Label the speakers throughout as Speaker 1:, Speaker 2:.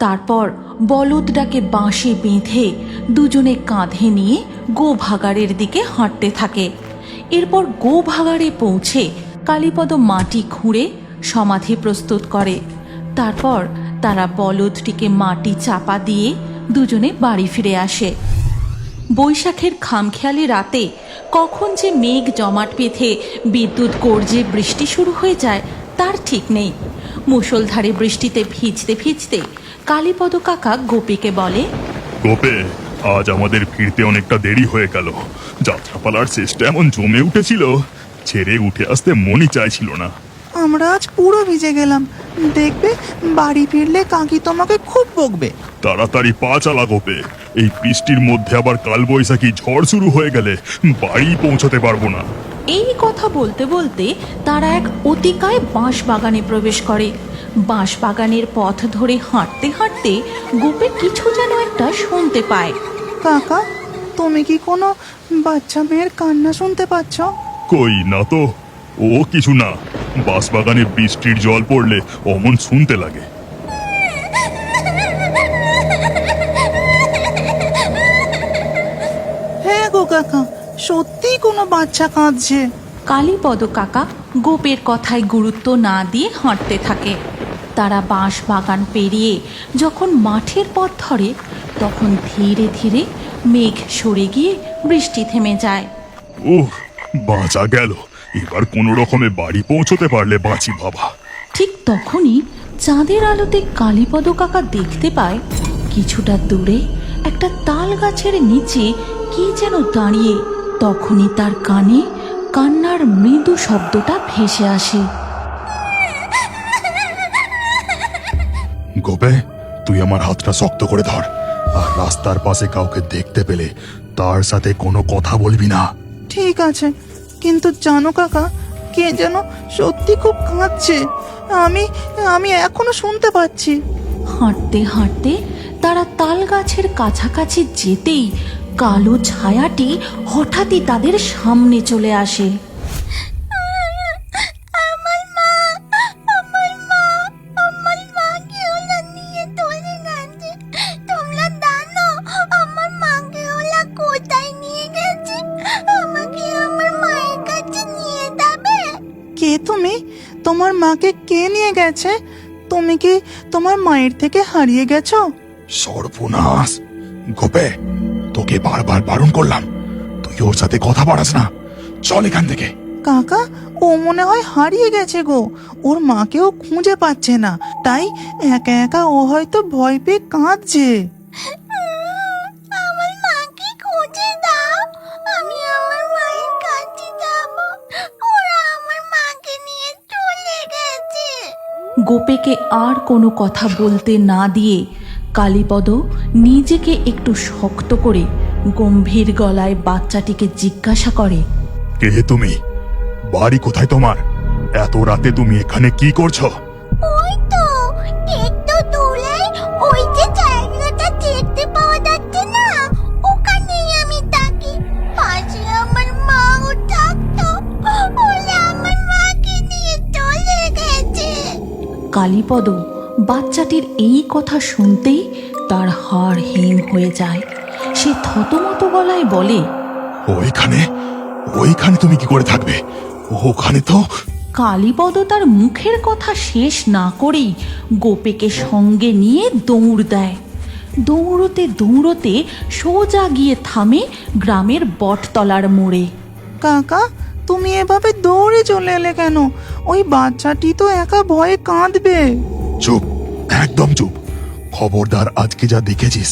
Speaker 1: তারপর বলদটাকে বাঁশে বেঁধে দুজনে কাঁধে নিয়ে গোভাগাড়ের দিকে হাঁটতে থাকে। এরপর গোভাগাড়ে পৌঁছে কালীপদ মাটি খুঁড়ে সমাধি প্রস্তুত করে। তারপর তারা বলদটিকে মাটি চাপা দিয়ে দুজনে বাড়ি ফিরে আসে। বৈশাখের খামখেয়ালি রাতে কখন যে মেঘ জমাট বেঁধে বিদ্যুৎ গর্জে বৃষ্টি শুরু হয়ে যায় তার ঠিক নেই। মুষলধারে বৃষ্টিতে ভিজতে ভিজতে কালীপদ কাকা গোপীকে বলে,
Speaker 2: গোপে, আজ আমাদের ফিরতে অনেকটা দেরি হয়ে গেল। যাত্রাপালার চেষ্টা এমন জমে উঠেছিল, ছেড়ে উঠে আসতে মনই চাইছিল না।
Speaker 3: আমরা আজ পুরো ভিজে গেলাম, দেখবে বাড়ি ফিরলে কাকি তোমাকে খুব বকবে।
Speaker 2: তাড়াতাড়ি পা চালা গোপে, এই বৃষ্টির মধ্যে আবার কালবৈশাখী ঝড় শুরু হয়ে গেলে বাড়ি পৌঁছতে পারবো না।
Speaker 1: এই কথা বলতে বলতে তারা এক অতিকায় বাঁশ বাগানে প্রবেশ করে। বাঁশ বাগানের পথ ধরে হাঁটতে হাঁটতে গোপে কিছু যেন একটা শুনতে পায়।
Speaker 3: কাকা, তুমি কি কোনো বাচ্চা মেয়ের কান্না শুনতে পাচ্ছ?
Speaker 2: কই না তো, ও কিছু না। বাঁশবাগানে বৃষ্টির জল পড়লে অমন শুনতে লাগে।
Speaker 3: হ্যাঁ গো কাকা, সত্যি কোনো বাচ্চা কাঁদছে।
Speaker 1: কালীপদ কাকা গোপের কথায় গুরুত্ব না দিয়ে হাঁটতে থাকে। তারা বাঁশ বাগান পেরিয়ে যখন মাঠের পথ ধরে তখন ধীরে ধীরে মেঘ সরে গিয়ে বৃষ্টি থেমে যায়।
Speaker 2: উহ, বাঁচা গেল। এবার কোনো রকমে বাড়ি পৌঁছতে পারলে বাঁচি বাবা।
Speaker 1: ঠিক তখনই চাঁদের আলোতে কালীপদ কাকা দেখতে পায় কিছুটা দূরে একটা তাল গাছের নিচে কি যেন দাঁড়িয়ে। তখনই তার কানে কান্নার মৃদু শব্দটা ভেসে আসে।
Speaker 2: গোপে, তুই আমার হাতটা শক্ত করে ধর, আর রাস্তার পাশে কাউকে দেখতে পেলে তার সাথে কোনো কথা বলবি না।
Speaker 3: ঠিক আছে, কিন্তু জানো কাকা, কে যেন সত্যি খুব কাঁদছে। আমি আমি এখনো শুনতে পাচ্ছি।
Speaker 1: হাঁটতে হাঁটতে তারা তাল গাছের কাছাকাছি যেতেই কালো ছায়াটি হঠাৎই তাদের সামনে চলে আসে।
Speaker 3: কে তুমি? তোমার মাকে কে নিয়ে গেছে? তুমি কি তোমার মায়ের থেকে হারিয়ে গেছো?
Speaker 2: সর্বনাশ! গোপে, তোকে বারবার বারণ করলাম, তুই ওর সাথে কথা বাড়াস না। চল এখান থেকে।
Speaker 3: কাকা, ও মনে হয় হারিয়ে গেছে গো। ওর মাকেও খুঁজে পাচ্ছে না, তাই একা একা ও হয়তো ভয় পেয়ে কাঁদছে।
Speaker 4: আমার মাকে খুঁজে দাও, আমি আমার মায়ের কাছে যাব। ওরা আমার মাকে নিয়ে চলে গেছে।
Speaker 1: গোপেকে আর কোনো কথা বলতে না দিয়ে কালীপদ নিজেকে একটু শক্ত করে গম্ভীর গলায় বাচ্চাটিকে জিজ্ঞাসা করে,
Speaker 2: কে তুমি? বাড়ি কোথায় তোমার? এত রাতে তুমি এখানে কি করছো?
Speaker 4: ওই তো একটু দূরে ওই যে জায়গাটা দেখতে পাওয়া যাচ্ছে না, ওখানেই আমি থাকি। পাশে আমার মাও থাকতো, ওরা আমার মাকে নিয়ে চলে গেছে।
Speaker 1: কালীপদ বাচ্চাটির এই কথা শুনতেই তার হাড় হিম হয়ে যায়। সে থতমত গলায় বলে,
Speaker 2: ওইখানে? ওইখানে তুমি কি করে থাকবে? ওখানে তো।
Speaker 1: কালীপদ তার মুখের কথা শেষ না করেই গোপেকে সঙ্গে নিয়ে দৌড় দেয়। দৌড়তে দৌড়তে সোজা গিয়ে থামে গ্রামের বটতলার মোড়ে।
Speaker 3: কাকা, তুমি এভাবে দৌড়ে চলে এলে কেন? ওই বাচ্চাটি তো একা ভয়ে কাঁদবে।
Speaker 2: চুপ, একদম চুপ। খবরদার, আজকে যা দেখেছিস,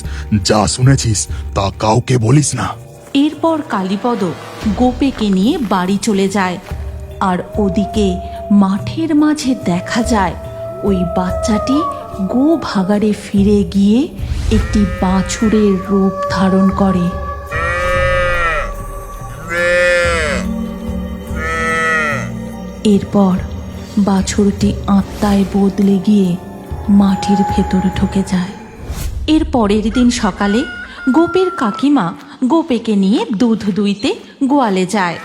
Speaker 2: যা শুনেছিস তা কাউকে বলিস না।
Speaker 1: এরপর কালীপদ গোপেকে নিয়ে বাড়ি চলে যায়। আর ওদিকে মাঠের মাঝে দেখা যায় ওই বাচ্চাটি গো ভাগাড়ে ফিরে গিয়ে একটি বাছুরের রূপ ধারণ করে। এরপর বাছুরটি আত্মায় বদলে গিয়ে মাটির ভেতরে ঢুকে যায়। এর পরের দিন সকালে গোপের কাকিমা গোপেকে নিয়ে দুধ দুইতে গোয়ালে যায়।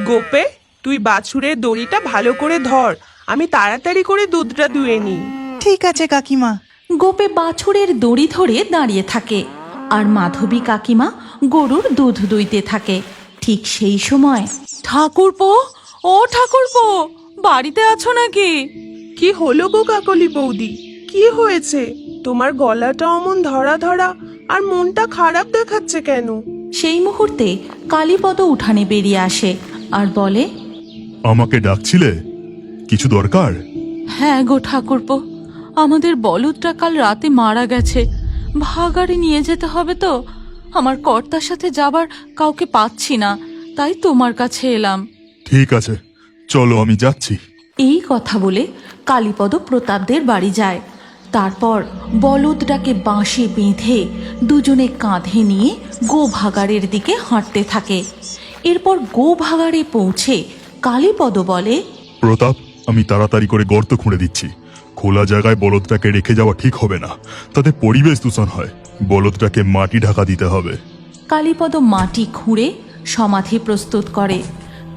Speaker 5: গোপে, তুই বাছুরের দড়িটা ভালো করে ধর, আমি তাড়াতাড়ি করে দুধটা দুয়ে নিই।
Speaker 3: ঠিক আছে কাকিমা।
Speaker 1: গোপে বাছুরের দড়ি ধরে দাঁড়িয়ে থাকে আর মাধবী কাকিমা গরুর দুধ দুইতে থাকে। ঠিক সেই সময়, ঠাকুরপো, ও ঠাকুরপো, বাড়িতে আছো নাকি?
Speaker 5: কি হলো গো কাকলি বৌদি, কি হয়েছে? তোমার গলাটা অমন ধরা ধরা আর মনটা খারাপ দেখাচ্ছে কেন?
Speaker 1: সেই মুহূর্তে কালীপদ উঠানে বেরিয়ে আসে আর বলে,
Speaker 2: আমাকে ডাকছিলে? কিছু দরকার?
Speaker 1: হ্যাঁ গো ঠাকুরপো, আমাদের বলদটা কাল রাতে মারা গেছে। ভাগাড়ে নিয়ে যেতে হবে তো। আমার কর্তার সাথে যাবার কাউকে পাচ্ছি না, তাই তোমার কাছে এলাম।
Speaker 2: ঠিক আছে, চলো আমি যাচ্ছি।
Speaker 1: এই কথা বলে কালীপদ প্রতাপদের বাড়ি যায়। তারপর বলদটাকে বাঁশে বেঁধে দুজনে কাঁধে নিয়ে গোভাগাড়ের দিকে হাঁটতে থাকে। এরপর গোভাগাড়ে পৌঁছে কালীপদ বলে,
Speaker 2: প্রতাপ, আমি তাড়াতাড়ি করে গর্ত খুঁড়ে দিচ্ছি। খোলা জায়গায় বলদটাকে রেখে যাওয়া ঠিক হবে না, তাতে পরিবেশ দূষণ হয়। বলদটাকে মাটি ঢাকা দিতে হবে।
Speaker 1: কালীপদ মাটি খুঁড়ে সমাধি প্রস্তুত করে।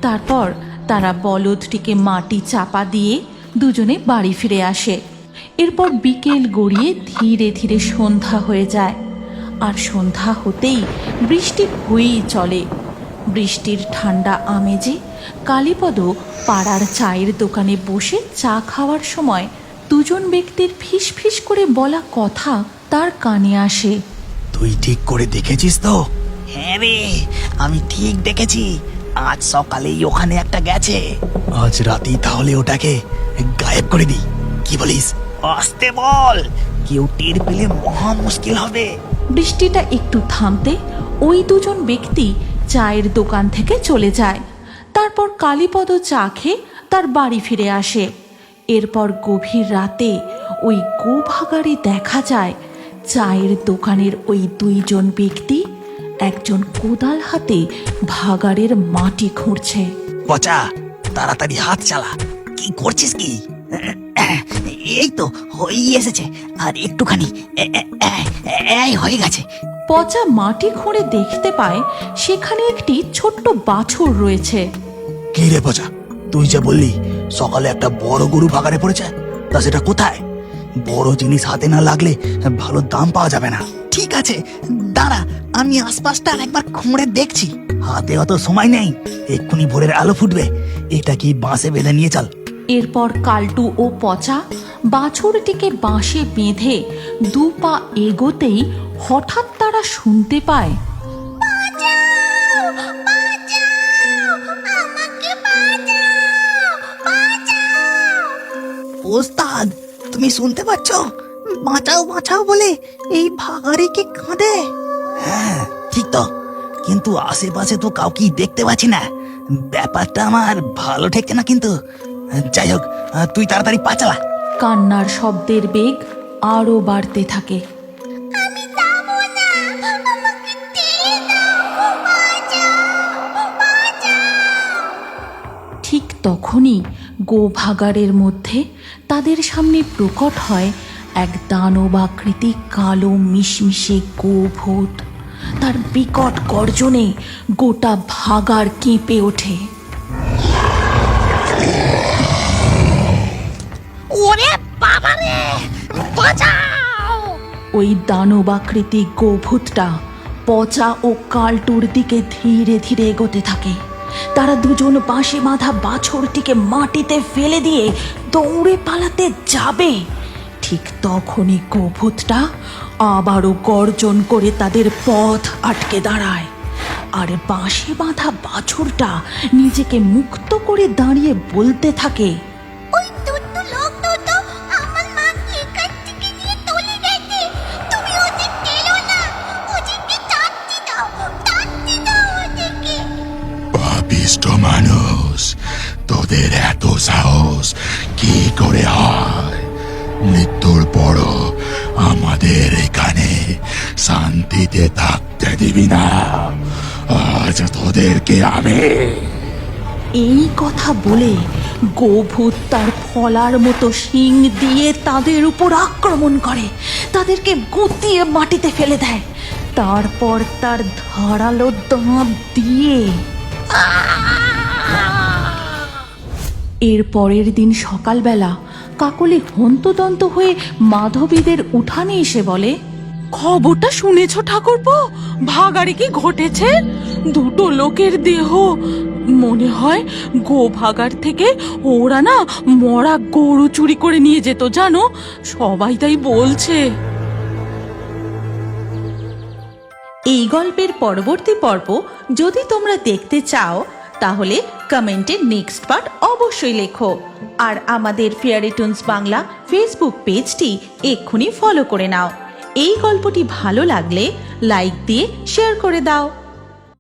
Speaker 1: তারপর তারা বলদটিকে মাটি চাপা দিয়ে দুজনে বাড়ি ফিরে আসে। এরপর বিকেল গড়িয়ে ধীরে ধীরে সন্ধ্যা হয়ে যায়, আর সন্ধ্যা হতেই বৃষ্টি হয়েই চলে। বৃষ্টির ঠান্ডা আমেজে কালীপদ পাড়ার চায়ের দোকানে বসে চা খাওয়ার সময় দুজন ব্যক্তির ফিস ফিস করে বলা কথা তার কানে আসে।
Speaker 6: তুই ঠিক করে দেখেছিস তো? হ্যাঁ রে, আমি ঠিক দেখেছি। আজ সকালেই ওখানে একটা গেছে। আজ রাতেই তাহলে ওটাকে গায়েব করে দিই, কি বলিস? আসতে বল, কেউ টের পেলে মহা মুশকিল হবে।
Speaker 1: বৃষ্টিটা একটু থামতে ওই দুজন ব্যক্তি চায়ের দোকান থেকে চলে যায়। তারপর কালীপদ চা খেয়ে তার বাড়ি ফিরে আসে। এরপর গভীর রাতে ওই গোভাগাড়ে দেখা যায় চায়ের দোকানের ওই দুইজন ব্যক্তি একজন কোদাল হাতে ভাগাড়ের মাটি খুঁড়ছে।
Speaker 6: পচা, তাড়াতাড়ি হাত চালা। কি করছিস কি? এই তো হয়ে এসেছে, আর একটুখানি এই হয়ে গেছে।
Speaker 1: পচা মাটি খুঁড়ে দেখতে পায় সেখানে একটি ছোট্ট বাছুর রয়েছে।
Speaker 6: কি রে পচা, তুই যে বললি সকালে একটা বড় গরু ভাগাড়ে পড়েছে, তা সেটা কোথায়? বড় জিনিস হাতে না লাগলে ভালো দাম পাওয়া যাবে না। ঠিক আছে, দাঁড়া, আমি আশপাশটা আরেকবার খুঁড়ে দেখছি। হাতে অত সময় নেই, এক্ষুনি ভোরের আলো ফুটবে। এটা কি বাঁশে বেঁধে নিয়ে চল।
Speaker 1: এরপর কালটু ও পচা বাছুরটিকে বাঁশে বেঁধে দু পা এগোতেই হঠাৎ তারা শুনতে পায়,
Speaker 6: ওস্তাদ, তুমি শুনতে পাচ্ছ? বাঁচাও বাঁচাও বলে এই ভাগাড়িকে কাঁদে। হ্যাঁ ঠিক তো, কিন্তু আশেপাশে তো কাউকে দেখতে পাচ্ছি না। ব্যাপারটা আমার ভালো ঠেকছে না কিন্তু। যাই হোক, তুই তাড়াতাড়ি পা চালা।
Speaker 1: কান্নার শব্দের বেগ আরো বাড়তে থাকে। ঠিক তখনই গোভাগাড়ের মধ্যে তাদের সামনে প্রকট হয় এক দানবাকৃতি কালো মিশমিশে গোভূত। তার বিকট গর্জনে গোটা ভাগাড় কেঁপে ওঠে।
Speaker 4: ওরে বাবা রে, বাঁচাও!
Speaker 1: ওই দানবাকৃতি গোভূতটা পচা ও কালটুর দিকে ধীরে ধীরে এগোতে থাকে। তারা দুজন বাঁশে বাঁধা বাছুরটিকে মাটিতে ফেলে দিয়ে দৌড়ে পালাতে যাবে। ঠিক তখনই গোভূতটা আবারও গর্জন করে তাদের পথ আটকে দাঁড়ায়, আর বাঁশে বাঁধা বাছুরটা নিজেকে মুক্ত করে দাঁড়িয়ে বলতে থাকে,
Speaker 4: ওই দুটো লোক দুটো আমার মাকে এখান থেকে নিয়ে চলে গেছে। তুমি ওদের টেলো না, ওদেরকে শাস্তি দাও ওদেরকে।
Speaker 2: পাপিষ্ঠ মানুষ, তোদের এত সাহস কি করে হয়? মৃত্যুর পরও আমাদের এখানে শান্তিতে থাকতে দিবি না। আজ তোদেরকে আমি।
Speaker 1: এই কথা বলে গোভূত তার ফলার মতো শিং দিয়ে তাদের উপর আক্রমণ করে, তাদেরকে গুঁতিয়ে মাটিতে ফেলে দেয়। তারপর তার ধারালো দাঁত দিয়ে এর পরের দিন সকালবেলা কাকলি হন্তদন্ত হয়ে মাধবীদের উঠানে এসে বলে, খবরটা শুনেছ ঠাকুরপো? ভাগাড়ে কি ঘটেছে? দুটো লোকের দেহ, মনে হয় গোভাগার থেকে ওরা না মরা গরু চুরি করে নিয়ে যেত, জানো? সবাই তাই বলছে। এই গল্পের পরবর্তী পর্ব যদি তোমরা দেখতে চাও তাহলে কমেন্টে নেক্সট পার্ট অবশ্যই লেখো। আর আমাদের ফেয়ারি টুনস বাংলা ফেসবুক পেজটি এক্ষুনি ফলো করে নাও। এই গল্পটি ভালো লাগলে লাইক দিয়ে শেয়ার করে দাও।